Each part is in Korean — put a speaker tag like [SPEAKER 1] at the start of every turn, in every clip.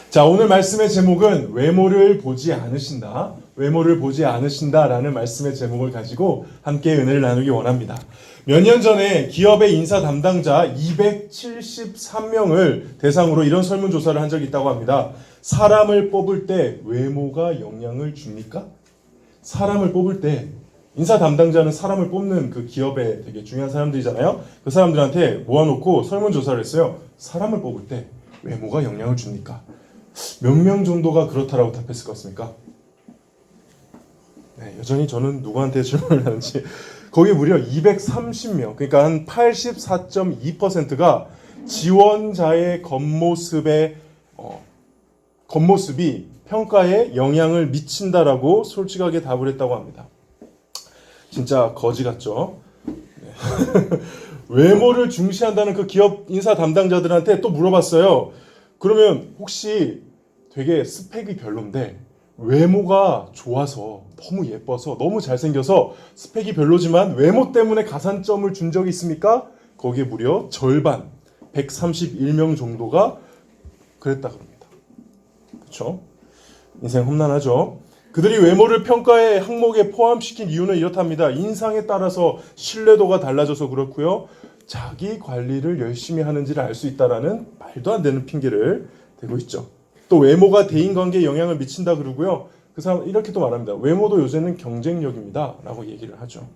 [SPEAKER 1] 자, 오늘 말씀의 제목은 외모를 보지 않으신다. 외모를 보지 않으신다라는 말씀의 제목을 가지고 함께 은혜를 나누기 원합니다. 몇 년 전에 기업의 인사 담당자 273명을 대상으로 이런 설문조사를 한 적이 있다고 합니다. 사람을 뽑을 때 외모가 영향을 줍니까? 사람을 뽑을 때 인사 담당자는 사람을 뽑는 그 기업에 되게 중요한 사람들이잖아요. 그 사람들한테 모아놓고 설문조사를 했어요. 사람을 뽑을 때 외모가 영향을 줍니까? 몇 명 정도가 그렇다라고 답했을 것 같습니까? 네, 여전히 저는 누구한테 질문을 하는지 거기 무려 230명, 그러니까 한 84.2%가 지원자의 겉모습이 평가에 영향을 미친다라고 솔직하게 답을 했다고 합니다. 진짜 거지 같죠? 네. 외모를 중시한다는 그 기업 인사 담당자들한테 또 물어봤어요. 그러면 혹시 되게 스펙이 별론데 외모가 좋아서 너무 예뻐서 너무 잘생겨서 스펙이 별로지만 외모 때문에 가산점을 준 적이 있습니까? 거기에 무려 절반 131명 정도가 그랬다 그럽니다. 그렇죠? 인생 험난하죠. 그들이 외모를 평가의 항목에 포함시킨 이유는 이렇답니다. 인상에 따라서 신뢰도가 달라져서 그렇고요. 자기 관리를 열심히 하는지를 알 수 있다라는 말도 안 되는 핑계를 대고 있죠. 또 외모가 대인관계에 영향을 미친다 그러고요. 그 사람 이렇게 또 말합니다. 외모도 요새는 경쟁력입니다 라고 얘기를 하죠.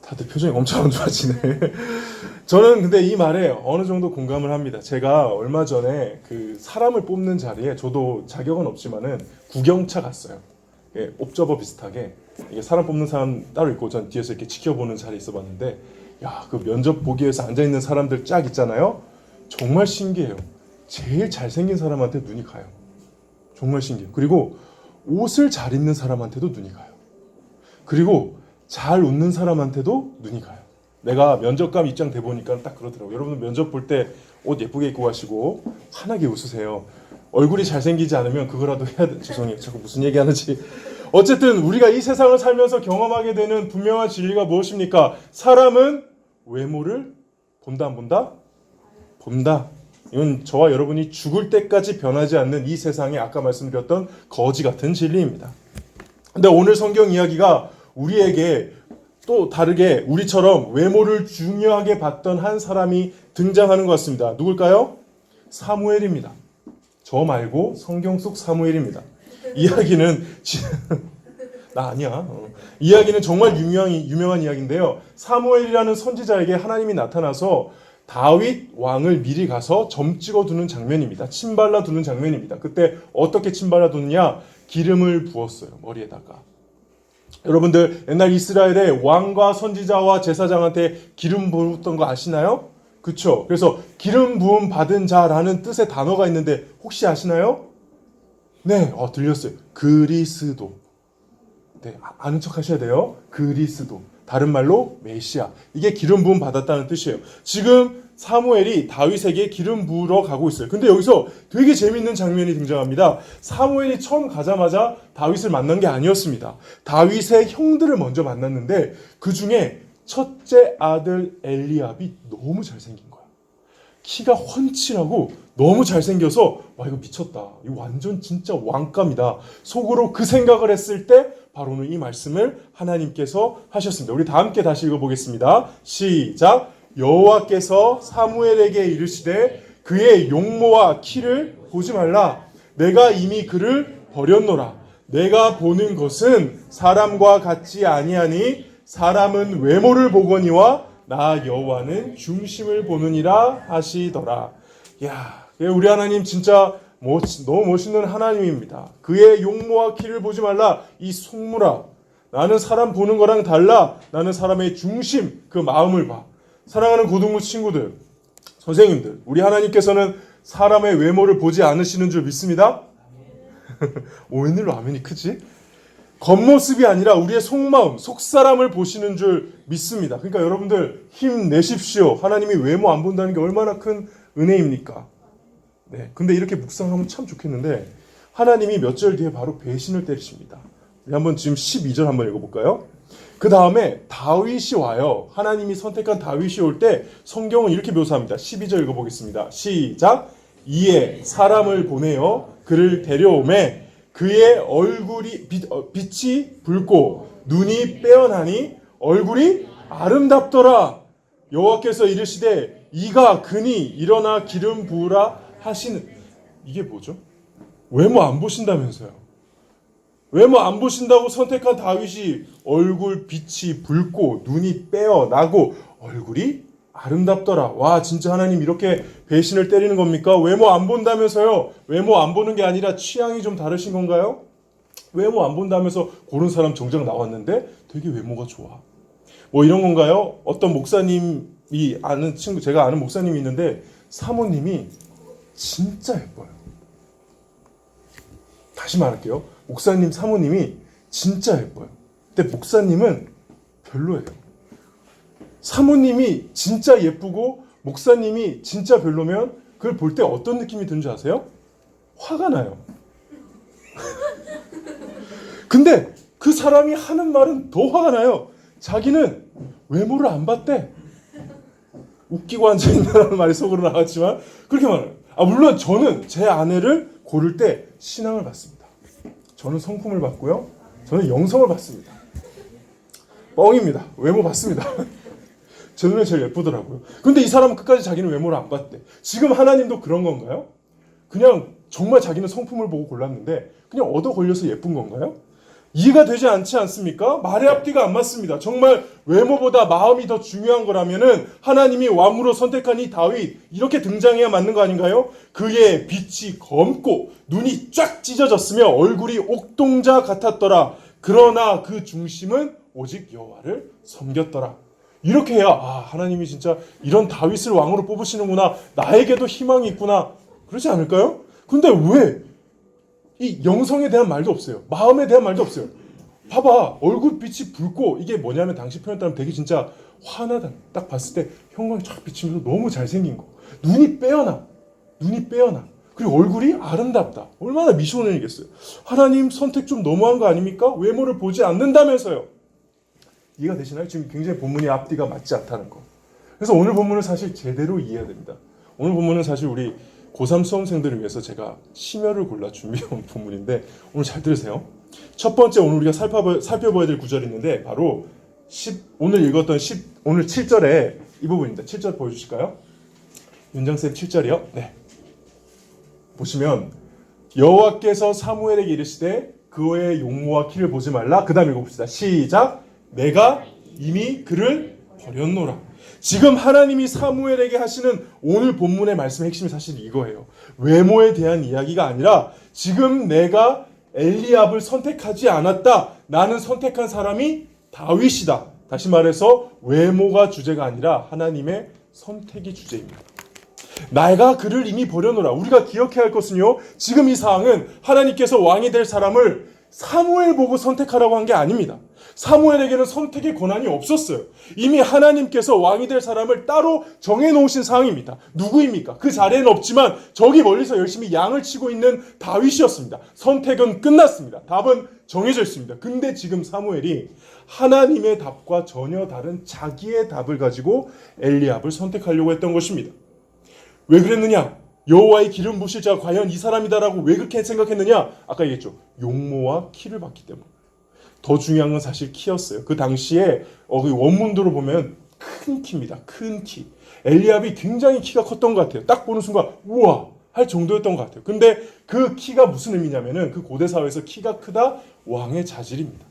[SPEAKER 1] 다들 표정이 엄청 안 좋아지네. 저는 근데 이 말에 어느 정도 공감을 합니다. 제가 얼마 전에 그 사람을 뽑는 자리에 저도 자격은 없지만은 구경차 갔어요. 예, 옵저버 비슷하게 이게 사람 뽑는 사람 따로 있고 전 뒤에서 이렇게 지켜보는 자리에 있어봤는데 야, 그 면접 보기 위해서 앉아있는 사람들 쫙 있잖아요. 정말 신기해요. 제일 잘생긴 사람한테 눈이 가요. 정말 신기해요. 그리고 옷을 잘 입는 사람한테도 눈이 가요. 그리고 잘 웃는 사람한테도 눈이 가요. 내가 면접관 입장 돼보니까 딱 그러더라고요. 여러분 면접 볼 때 옷 예쁘게 입고 가시고 환하게 웃으세요. 얼굴이 잘생기지 않으면 그거라도 해야 돼. 죄송해요. 자꾸 무슨 얘기하는지. 어쨌든 우리가 이 세상을 살면서 경험하게 되는 분명한 진리가 무엇입니까? 사람은 외모를 본다 안 본다? 본다. 이건 저와 여러분이 죽을 때까지 변하지 않는 이 세상에 아까 말씀드렸던 거지 같은 진리입니다. 근데 오늘 성경 이야기가 우리에게 또 다르게 우리처럼 외모를 중요하게 봤던 한 사람이 등장하는 것 같습니다. 누굴까요? 사무엘입니다. 저 말고 성경 속 사무엘입니다. 이야기는 나 아니야. 이야기는 정말 유명한 이야기인데요. 사무엘이라는 선지자에게 하나님이 나타나서 다윗 왕을 미리 가서 점 찍어두는 장면입니다. 침 발라두는 장면입니다. 그때 어떻게 침 발라두느냐? 기름을 부었어요. 머리에다가. 여러분들 옛날 이스라엘에 왕과 선지자와 제사장한테 기름 부었던 거 아시나요? 그렇죠? 그래서 기름 부음 받은 자라는 뜻의 단어가 있는데 혹시 아시나요? 네, 들렸어요. 그리스도. 네, 아는 척 하셔야 돼요. 그리스도. 다른 말로 메시아. 이게 기름 부음 받았다는 뜻이에요. 지금 사무엘이 다윗에게 기름 부으러 가고 있어요. 근데 여기서 되게 재밌는 장면이 등장합니다. 사무엘이 처음 가자마자 다윗을 만난 게 아니었습니다. 다윗의 형들을 먼저 만났는데 그 중에 첫째 아들 엘리압이 너무 잘생긴 거야. 키가 훤칠하고 너무 잘생겨서 와 이거 미쳤다. 이거 완전 진짜 왕감이다. 속으로 그 생각을 했을 때 바로는 이 말씀을 하나님께서 하셨습니다. 우리 다 함께 다시 읽어보겠습니다. 시작. 여호와께서 사무엘에게 이르시되 그의 용모와 키를 보지 말라. 내가 이미 그를 버렸노라. 내가 보는 것은 사람과 같지 아니하니 사람은 외모를 보거니와 나 여호와는 중심을 보느니라 하시더라. 야, 우리 하나님 진짜 너무 멋있는 하나님입니다. 그의 용모와 키를 보지 말라. 이 속물아, 나는 사람 보는 거랑 달라. 나는 사람의 중심, 그 마음을 봐. 사랑하는 고등부 친구들, 선생님들, 우리 하나님께서는 사람의 외모를 보지 않으시는 줄 믿습니다. 웬일로 아멘이 크지? 겉모습이 아니라 우리의 속마음, 속사람을 보시는 줄 믿습니다. 그러니까 여러분들 힘내십시오. 하나님이 외모 안 본다는 게 얼마나 큰 은혜입니까? 네, 근데 이렇게 묵상하면 참 좋겠는데 하나님이 몇 절 뒤에 바로 배신을 때리십니다. 우리 한번 지금 12절 한번 읽어볼까요? 그 다음에 다윗이 와요. 하나님이 선택한 다윗이 올 때 성경은 이렇게 묘사합니다. 12절 읽어보겠습니다. 시작. 이에 사람을 보내어 그를 데려오매 그의 얼굴이 빛이 붉고 눈이 빼어나니 얼굴이 아름답더라. 여호와께서 이르시되 이가 그니 일어나 기름 부으라 하시는. 이게 뭐죠? 외모 안 보신다면서요. 외모 안 보신다고 선택한 다윗이 얼굴 빛이 붉고 눈이 빼어나고 얼굴이 아름답더라. 와, 진짜 하나님 이렇게 배신을 때리는 겁니까? 외모 안 본다면서요. 외모 안 보는 게 아니라 취향이 좀 다르신 건가요? 외모 안 본다면서 고른 사람 정작 나왔는데 되게 외모가 좋아. 뭐 이런 건가요? 어떤 목사님이 아는 친구, 제가 아는 목사님이 있는데 사모님이 진짜 예뻐요. 다시 말할게요. 목사님 사모님이 진짜 예뻐요. 근데 목사님은 별로예요. 사모님이 진짜 예쁘고 목사님이 진짜 별로면 그걸 볼 때 어떤 느낌이 드는 줄 아세요? 화가 나요. 근데 그 사람이 하는 말은 더 화가 나요. 자기는 외모를 안 봤대. 웃기고 앉아있는 말이 속으로 나갔지만 그렇게 말해요. 물론 저는 제 아내를 고를 때 신앙을 받습니다. 저는 성품을 받고요. 저는 영성을 받습니다. 뻥입니다. 외모 받습니다. 제 눈에 제일 예쁘더라고요. 근데 이 사람은 끝까지 자기는 외모를 안 봤대. 지금 하나님도 그런 건가요? 그냥 정말 자기는 성품을 보고 골랐는데 그냥 얻어 걸려서 예쁜 건가요? 이해가 되지 않지 않습니까? 말의 앞뒤가 안 맞습니다. 정말 외모보다 마음이 더 중요한 거라면은 하나님이 왕으로 선택한 이 다윗 이렇게 등장해야 맞는 거 아닌가요? 그의 빛이 검고 눈이 쫙 찢어졌으며 얼굴이 옥동자 같았더라. 그러나 그 중심은 오직 여호와를 섬겼더라. 이렇게 해야 하나님이 진짜 이런 다윗을 왕으로 뽑으시는구나. 나에게도 희망이 있구나. 그렇지 않을까요? 근데 왜 이 영성에 대한 말도 없어요. 마음에 대한 말도 없어요. 봐봐. 얼굴빛이 붉고 이게 뭐냐면 당시 표현 따르면 되게 진짜 환하다. 딱 봤을 때 형광이 쫙 비치면서 너무 잘생긴 거. 눈이 빼어나. 그리고 얼굴이 아름답다. 얼마나 미소년이겠어요. 하나님 선택 좀 너무한 거 아닙니까? 외모를 보지 않는다면서요. 이해가 되시나요? 지금 굉장히 본문이 앞뒤가 맞지 않다는 거. 그래서 오늘 본문을 사실 제대로 이해해야 됩니다. 오늘 본문은 사실 우리 고3 수험생들을 위해서 제가 심혈을 골라 준비해온 본문인데 오늘 잘 들으세요. 첫 번째 오늘 우리가 살펴봐야 될 구절이 있는데 바로 오늘 읽었던 오늘 7절에 이 부분입니다. 7절 보여주실까요? 윤정쌤 7절이요. 네. 보시면 여호와께서 사무엘에게 이르시되 그의 용모와 키를 보지 말라. 그 다음 읽어봅시다. 시작. 내가 이미 그를 버렸노라. 지금 하나님이 사무엘에게 하시는 오늘 본문의 말씀의 핵심이 사실 이거예요. 외모에 대한 이야기가 아니라 지금 내가 엘리압을 선택하지 않았다. 나는 선택한 사람이 다윗이다. 다시 말해서 외모가 주제가 아니라 하나님의 선택이 주제입니다. 내가 그를 이미 버려놓으라. 우리가 기억해야 할 것은요. 지금 이 사항은 하나님께서 왕이 될 사람을 사무엘 보고 선택하라고 한 게 아닙니다. 사무엘에게는 선택의 권한이 없었어요. 이미 하나님께서 왕이 될 사람을 따로 정해놓으신 상황입니다. 누구입니까? 그 자리에는 없지만 저기 멀리서 열심히 양을 치고 있는 다윗이었습니다. 선택은 끝났습니다. 답은 정해져 있습니다. 근데 지금 사무엘이 하나님의 답과 전혀 다른 자기의 답을 가지고 엘리압을 선택하려고 했던 것입니다. 왜 그랬느냐? 여호와의 기름 부으실 자가 과연 이 사람이다라고 왜 그렇게 생각했느냐? 아까 얘기했죠. 용모와 키를 봤기 때문에. 더 중요한 건 사실 키였어요. 그 당시에 원문도로 보면 큰 키입니다. 큰 키. 엘리압이 굉장히 키가 컸던 것 같아요. 딱 보는 순간 우와 할 정도였던 것 같아요. 근데 그 키가 무슨 의미냐면은 그 고대 사회에서 키가 크다 왕의 자질입니다.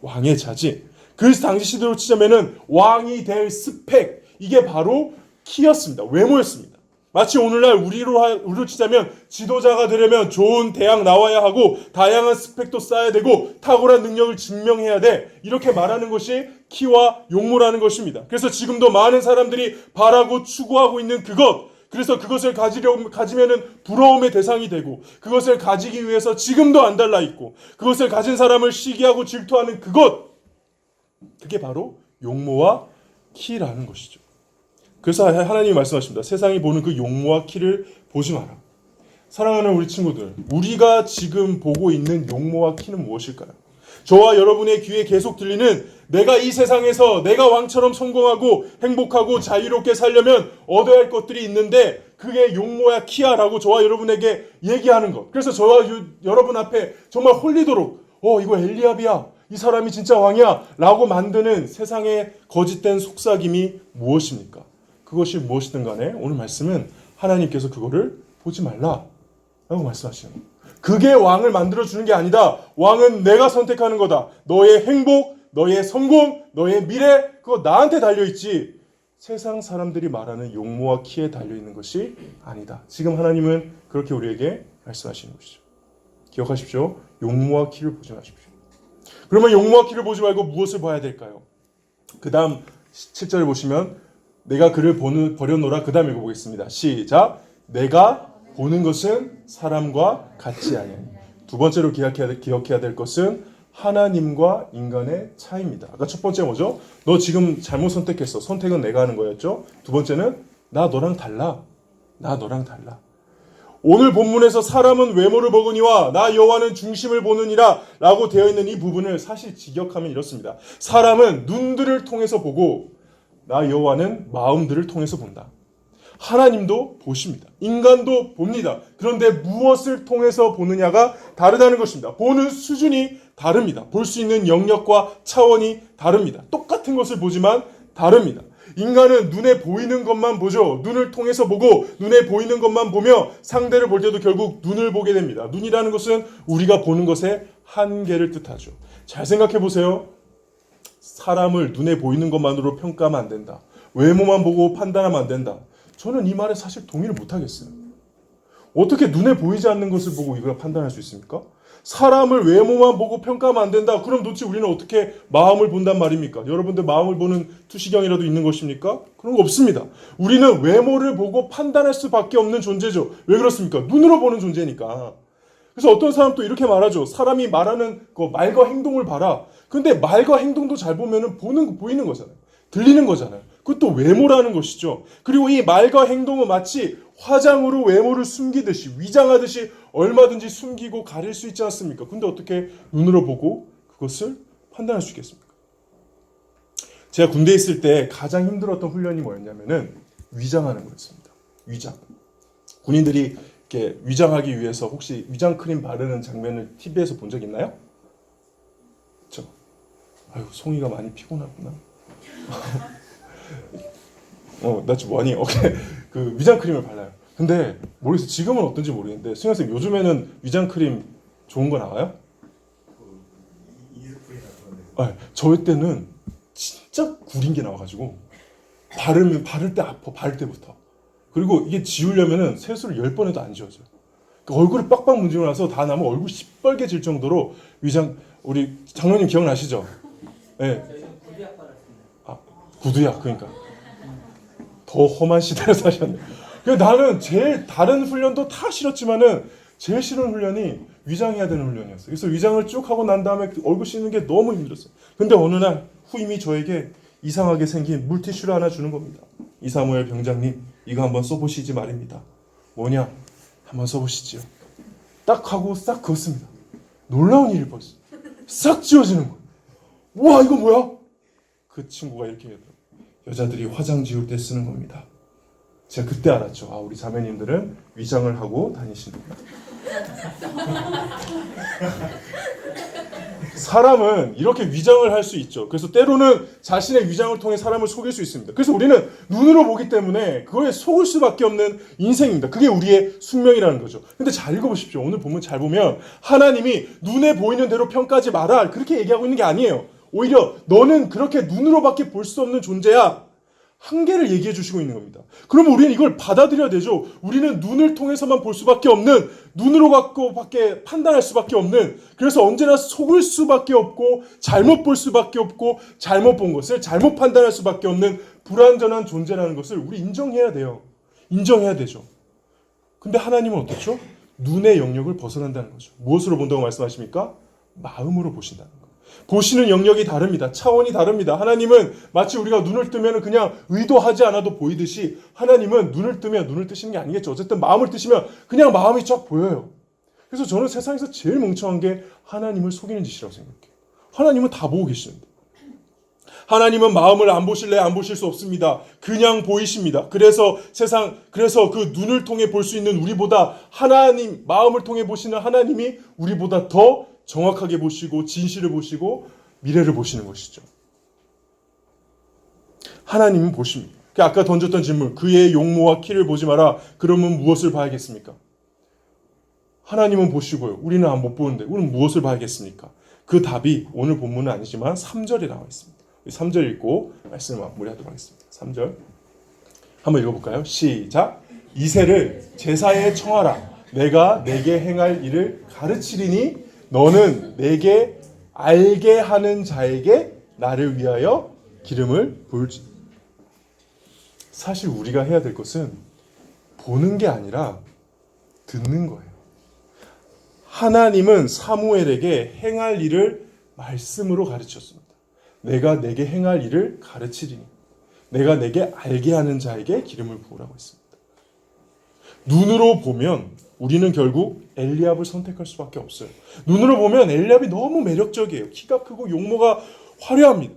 [SPEAKER 1] 왕의 자질. 그 당시 시대로 치자면은 왕이 될 스펙 이게 바로 키였습니다. 외모였습니다. 마치 오늘날 우리로 치자면 지도자가 되려면 좋은 대학 나와야 하고 다양한 스펙도 쌓아야 되고 탁월한 능력을 증명해야 돼. 이렇게 말하는 것이 키와 용모라는 것입니다. 그래서 지금도 많은 사람들이 바라고 추구하고 있는 그것. 그래서 그것을 가지면은 부러움의 대상이 되고 그것을 가지기 위해서 지금도 안달나 있고 그것을 가진 사람을 시기하고 질투하는 그것. 그게 바로 용모와 키라는 것이죠. 그래서 하나님이 말씀하십니다. 세상이 보는 그 용모와 키를 보지 마라. 사랑하는 우리 친구들, 우리가 지금 보고 있는 용모와 키는 무엇일까요? 저와 여러분의 귀에 계속 들리는 내가 이 세상에서 내가 왕처럼 성공하고 행복하고 자유롭게 살려면 얻어야 할 것들이 있는데 그게 용모야 키야라고 저와 여러분에게 얘기하는 것. 그래서 저와 여러분 앞에 정말 홀리도록 이거 엘리압이야, 이 사람이 진짜 왕이야 라고 만드는 세상의 거짓된 속삭임이 무엇입니까? 그것이 무엇이든 간에 오늘 말씀은 하나님께서 그거를 보지 말라 라고 말씀하시는 거예요. 그게 왕을 만들어주는 게 아니다. 왕은 내가 선택하는 거다. 너의 행복, 너의 성공, 너의 미래, 그거 나한테 달려있지 세상 사람들이 말하는 용모와 키에 달려있는 것이 아니다. 지금 하나님은 그렇게 우리에게 말씀하시는 것이죠. 기억하십시오. 용모와 키를 보지 마십시오. 그러면 용모와 키를 보지 말고 무엇을 봐야 될까요? 그 다음 7절을 보시면 내가 그를 버려놓으라. 그 다음 읽어보겠습니다. 시작. 내가 보는 것은 사람과 같지 아니하니. 두 번째로 기억해야 될 것은 하나님과 인간의 차이입니다. 아까 첫 번째 뭐죠? 너 지금 잘못 선택했어. 선택은 내가 하는 거였죠. 두 번째는 나 너랑 달라. 나 너랑 달라. 오늘 본문에서 사람은 외모를 보거니와 나 여호와는 중심을 보느니라 라고 되어 있는 이 부분을 사실 직역하면 이렇습니다. 사람은 눈들을 통해서 보고 나 여호와는 마음들을 통해서 본다. 하나님도 보십니다. 인간도 봅니다. 그런데 무엇을 통해서 보느냐가 다르다는 것입니다. 보는 수준이 다릅니다. 볼 수 있는 영역과 차원이 다릅니다. 똑같은 것을 보지만 다릅니다. 인간은 눈에 보이는 것만 보죠. 눈을 통해서 보고 눈에 보이는 것만 보며 상대를 볼 때도 결국 눈을 보게 됩니다. 눈이라는 것은 우리가 보는 것의 한계를 뜻하죠. 잘 생각해 보세요. 사람을 눈에 보이는 것만으로 평가하면 안 된다. 외모만 보고 판단하면 안 된다. 저는 이 말에 사실 동의를 못하겠어요. 어떻게 눈에 보이지 않는 것을 보고 이걸 판단할 수 있습니까? 사람을 외모만 보고 평가하면 안 된다. 그럼 도대체 우리는 어떻게 마음을 본단 말입니까? 여러분들 마음을 보는 투시경이라도 있는 것입니까? 그런 거 없습니다. 우리는 외모를 보고 판단할 수밖에 없는 존재죠. 왜 그렇습니까? 눈으로 보는 존재니까. 그래서 어떤 사람 또 이렇게 말하죠. 사람이 말하는 그 말과 행동을 봐라. 근데 말과 행동도 잘 보면은 보이는 거잖아요. 들리는 거잖아요. 그것도 외모라는 것이죠. 그리고 이 말과 행동은 마치 화장으로 외모를 숨기듯이 위장하듯이 얼마든지 숨기고 가릴 수 있지 않습니까? 근데 어떻게 눈으로 보고 그것을 판단할 수 있겠습니까? 제가 군대에 있을 때 가장 힘들었던 훈련이 뭐였냐면은 위장하는 거였습니다. 위장. 군인들이 이렇게 위장하기 위해서 혹시 위장 크림 바르는 장면을 TV에서 본 적 있나요? 그렇죠. 아유, 송이가 많이 피곤하구나. 나 지금 뭐하니? 그 위장 크림을 발라요. 근데 모르겠어요. 지금은 어떤지 모르겠는데 승현 쌤 요즘에는 위장 크림 좋은 거 나와요? 저희 때는 진짜 구린 게 나와가지고 바를 때 아파. 바를 때부터. 그리고 이게 지우려면은 세수를 10번 해도 안 지워져요. 그러니까 얼굴을 빡빡 문지고 나서 다 나면 얼굴 시뻘개질 정도로 위장. 우리 장로님 기억나시죠? 네. 구두약. 그러니까 더 험한 시대를 사셨네. 나는 제일 다른 훈련도 다 싫었지만은 제일 싫은 훈련이 위장해야 되는 훈련이었어요. 그래서 위장을 쭉 하고 난 다음에 얼굴 씻는 게 너무 힘들었어요. 근데 어느 날 후임이 저에게 이상하게 생긴 물티슈를 하나 주는 겁니다. 이사무엘 병장님, 이거 한번 써보시지 말입니다. 뭐냐? 한번 써보시지요. 딱 하고 싹 그었습니다. 놀라운 일이 벌써 싹 지워지는 거예요. 와, 이거 뭐야? 그 친구가 이렇게 얘기하더라고요. 여자들이 화장 지울 때 쓰는 겁니다. 제가 그때 알았죠. 우리 자매님들은 위장을 하고 다니시는구나. 사람은 이렇게 위장을 할 수 있죠. 그래서 때로는 자신의 위장을 통해 사람을 속일 수 있습니다. 그래서 우리는 눈으로 보기 때문에 그거에 속을 수밖에 없는 인생입니다. 그게 우리의 숙명이라는 거죠. 근데 잘 읽어보십시오. 오늘 보면 잘 보면 하나님이 눈에 보이는 대로 평가하지 마라 그렇게 얘기하고 있는 게 아니에요. 오히려 너는 그렇게 눈으로밖에 볼 수 없는 존재야. 한계를 얘기해 주시고 있는 겁니다. 그러면 우리는 이걸 받아들여야 되죠. 우리는 눈을 통해서만 볼 수밖에 없는, 눈으로 갖고밖에 판단할 수밖에 없는, 그래서 언제나 속을 수밖에 없고 잘못 볼 수밖에 없고 잘못 본 것을 잘못 판단할 수밖에 없는 불완전한 존재라는 것을 우리 인정해야 돼요. 인정해야 되죠. 근데 하나님은 어떻죠? 눈의 영역을 벗어난다는 거죠. 무엇으로 본다고 말씀하십니까? 마음으로 보신다는 거예요. 보시는 영역이 다릅니다. 차원이 다릅니다. 하나님은 마치 우리가 눈을 뜨면 그냥 의도하지 않아도 보이듯이 하나님은 눈을 뜨면 눈을 뜨시는 게 아니겠죠. 어쨌든 마음을 뜨시면 그냥 마음이 쫙 보여요. 그래서 저는 세상에서 제일 멍청한 게 하나님을 속이는 짓이라고 생각해요. 하나님은 다 보고 계시는데. 하나님은 마음을 안 보실래? 안 보실 수 없습니다. 그냥 보이십니다. 그래서 그 눈을 통해 볼 수 있는 우리보다 하나님, 마음을 통해 보시는 하나님이 우리보다 더 정확하게 보시고 진실을 보시고 미래를 보시는 것이죠. 하나님은 보십니다. 아까 던졌던 질문, 그의 용모와 키를 보지 마라. 그러면 무엇을 봐야겠습니까? 하나님은 보시고요. 우리는 못 보는데 우리는 무엇을 봐야겠습니까? 그 답이 오늘 본문은 아니지만 3절에 나와 있습니다. 3절 읽고 말씀을 마무리하도록 하겠습니다. 3절 한번 읽어볼까요? 시작. 이새를 제사에 청하라. 내가 내게 행할 일을 가르치리니 너는 내게 알게 하는 자에게 나를 위하여 기름을 부을지. 사실 우리가 해야 될 것은 보는 게 아니라 듣는 거예요. 하나님은 사무엘에게 행할 일을 말씀으로 가르쳤습니다. 내가 내게 행할 일을 가르치리니 내가 내게 알게 하는 자에게 기름을 부으라고 했습니다. 눈으로 보면 우리는 결국 엘리압을 선택할 수밖에 없어요. 눈으로 보면 엘리압이 너무 매력적이에요. 키가 크고 용모가 화려합니다.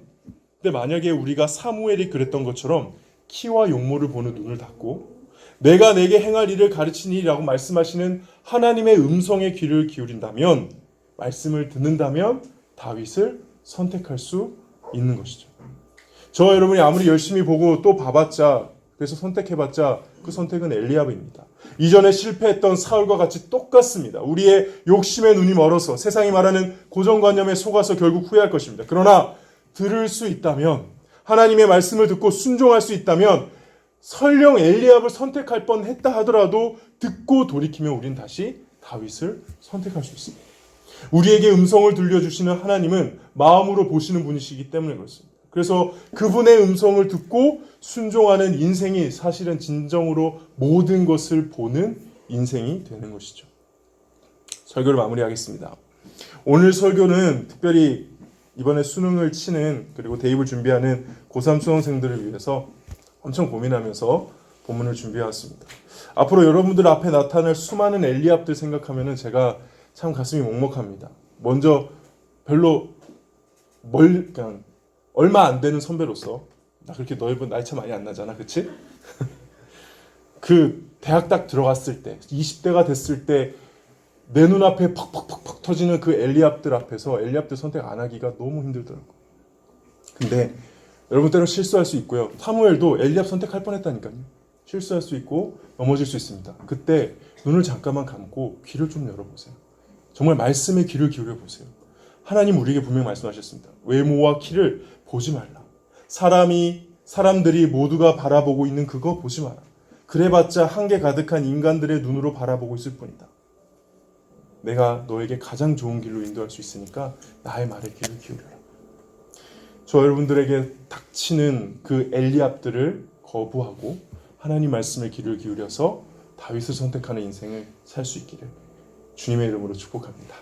[SPEAKER 1] 근데 만약에 우리가 사무엘이 그랬던 것처럼 키와 용모를 보는 눈을 닫고 내가 내게 행할 일을 가르치니라고 말씀하시는 하나님의 음성에 귀를 기울인다면, 말씀을 듣는다면 다윗을 선택할 수 있는 것이죠. 저와 여러분이 아무리 열심히 보고 또 봐봤자, 그래서 선택해봤자 그 선택은 엘리압입니다. 이전에 실패했던 사울과 같이 똑같습니다. 우리의 욕심의 눈이 멀어서 세상이 말하는 고정관념에 속아서 결국 후회할 것입니다. 그러나 들을 수 있다면, 하나님의 말씀을 듣고 순종할 수 있다면 설령 엘리압을 선택할 뻔했다 하더라도 듣고 돌이키면 우린 다시 다윗을 선택할 수 있습니다. 우리에게 음성을 들려주시는 하나님은 마음으로 보시는 분이시기 때문에 그렇습니다. 그래서 그분의 음성을 듣고 순종하는 인생이 사실은 진정으로 모든 것을 보는 인생이 되는 것이죠. 설교를 마무리하겠습니다. 오늘 설교는 특별히 이번에 수능을 치는, 그리고 대입을 준비하는 고3 수험생들을 위해서 엄청 고민하면서 본문을 준비해왔습니다. 앞으로 여러분들 앞에 나타날 수많은 엘리압들 생각하면 제가 참 가슴이 먹먹합니다. 먼저 별로 그냥 얼마 안 되는 선배로서, 나 그렇게 넓은 나이 차 많이 안 나잖아, 그치? 그 대학 딱 들어갔을 때, 20대가 됐을 때 내 눈앞에 퍽퍽퍽퍽 터지는 그 엘리압들 앞에서 엘리압들 선택 안 하기가 너무 힘들더라고요. 근데 여러분 때로 실수할 수 있고요. 사무엘도 엘리압 선택할 뻔했다니까요. 실수할 수 있고 넘어질 수 있습니다. 그때 눈을 잠깐만 감고 귀를 좀 열어보세요. 정말 말씀에 귀를 기울여 보세요. 하나님 우리에게 분명히 말씀하셨습니다. 외모와 키를 보지 말라. 사람들이 모두가 바라보고 있는 그거 보지 마라. 그래봤자 한계 가득한 인간들의 눈으로 바라보고 있을 뿐이다. 내가 너에게 가장 좋은 길로 인도할 수 있으니까 나의 말에 귀를 기울여라. 저 여러분들에게 닥치는 그 엘리압들을 거부하고 하나님 말씀에 귀를 기울여서 다윗을 선택하는 인생을 살 수 있기를 주님의 이름으로 축복합니다.